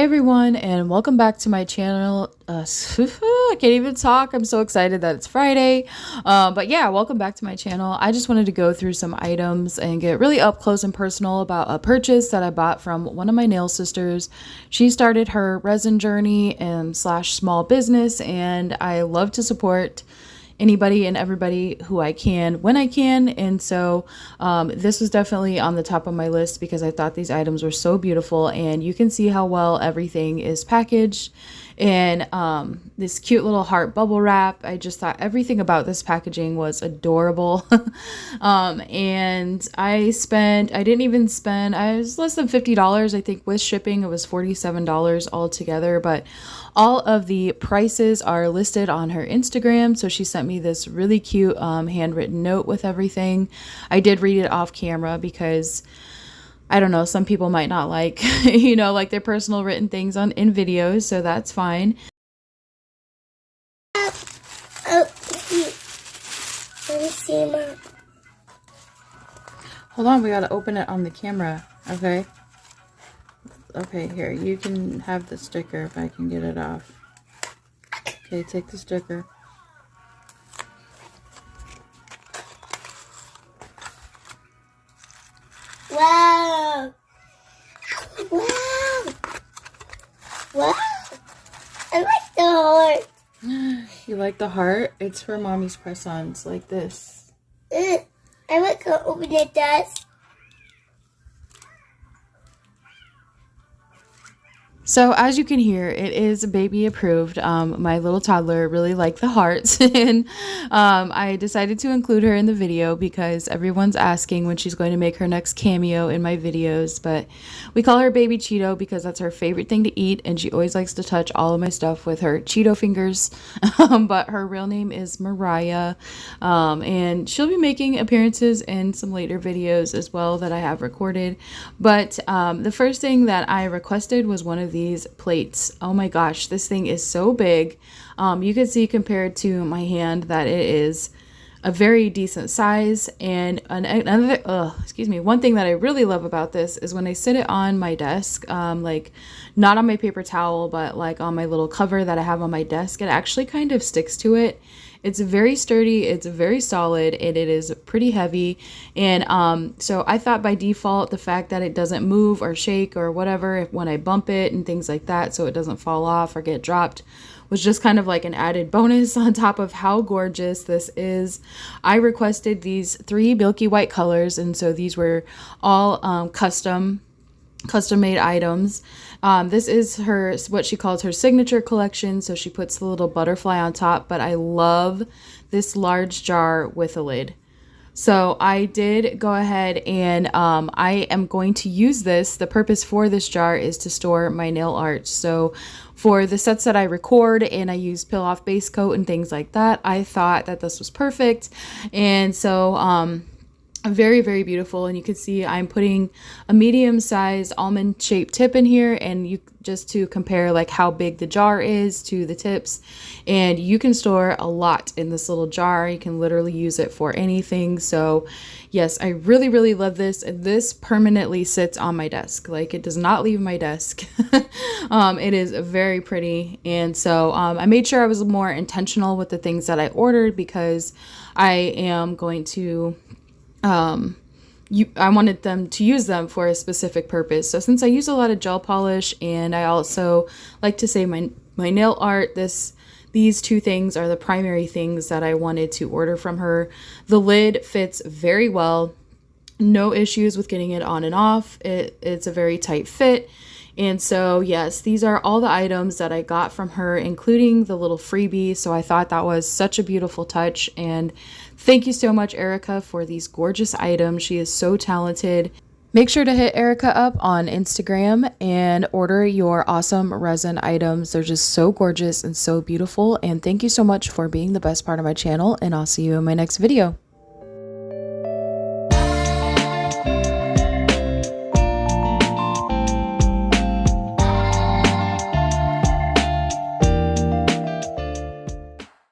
everyone, and welcome back to my channel. I can't even talk. I'm so excited that it's Friday. But yeah, welcome back to my channel. I just wanted to go through some items and get really up close and personal about a purchase that I bought from one of my nail sisters. She started her resin journey and slash small business, and I love to support anybody and everybody who I can when I can. And so this was definitely on the top of my list because I thought these items were so beautiful, and you can see how well everything is packaged in this cute little heart bubble wrap. I just thought everything about this packaging was adorable. And I didn't even spend, I was less than $50. I think with shipping it was $47 altogether, but all of the prices are listed on her Instagram. So she sent me this really cute handwritten note with everything. I did read it off camera because I don't know, some people might not like, like their personal written things in videos, so that's fine. Let me see, Mom. Hold on, we gotta open it on the camera, okay? Okay, here, you can have the sticker if I can get it off. Okay, take the sticker. Wow! Wow! Wow! I like the heart. You like the heart? It's for mommy's press-ons, like this. I want to open it, Dad. So as you can hear, it is baby approved. My little toddler really liked the hearts, and I decided to include her in the video because everyone's asking when she's going to make her next cameo in my videos. But we call her Baby Cheeto because that's her favorite thing to eat, and she always likes to touch all of my stuff with her Cheeto fingers. But her real name is Mariah, and she'll be making appearances in some later videos as well that I have recorded. But the first thing that I requested was one of these plates. Oh my gosh, this thing is so big. You can see compared to my hand that it is a very decent size. And one thing that I really love about this is when I sit it on my desk, like not on my paper towel, but like on my little cover that I have on my desk, it actually kind of sticks to it. It's very sturdy, it's very solid, and it is pretty heavy. And so I thought by default, the fact that it doesn't move or shake or whatever when I bump it and things like that, so it doesn't fall off or get dropped, was just kind of like an added bonus on top of how gorgeous this is. I requested these 3 milky white colors, and so these were all custom made items. This is what she calls her signature collection, so she puts the little butterfly on top, but I love this large jar with a lid. So I did go ahead and I am going to use this. The purpose for this jar is to store my nail art. So for the sets that I record and I use peel off base coat and things like that, I thought that this was perfect. And so very, very beautiful. And you can see I'm putting a medium-sized almond shaped tip in here, and you just to compare like how big the jar is to the tips. And you can store a lot in this little jar. You can literally use it for anything. So yes, I really, really love this. This permanently sits on my desk. Like, it does not leave my desk. It is very pretty. And so I made sure I was more intentional with the things that I ordered because I am going to I wanted them to use them for a specific purpose. So since I use a lot of gel polish, and I also like to say my nail art, these 2 things are the primary things that I wanted to order from her. The lid fits very well. No issues with getting it on and off. It's a very tight fit. And so, yes, these are all the items that I got from her, including the little freebie. So I thought that was such a beautiful touch. And thank you so much, Erica, for these gorgeous items. She is so talented. Make sure to hit Erica up on Instagram and order your awesome resin items. They're just so gorgeous and so beautiful. And thank you so much for being the best part of my channel. And I'll see you in my next video.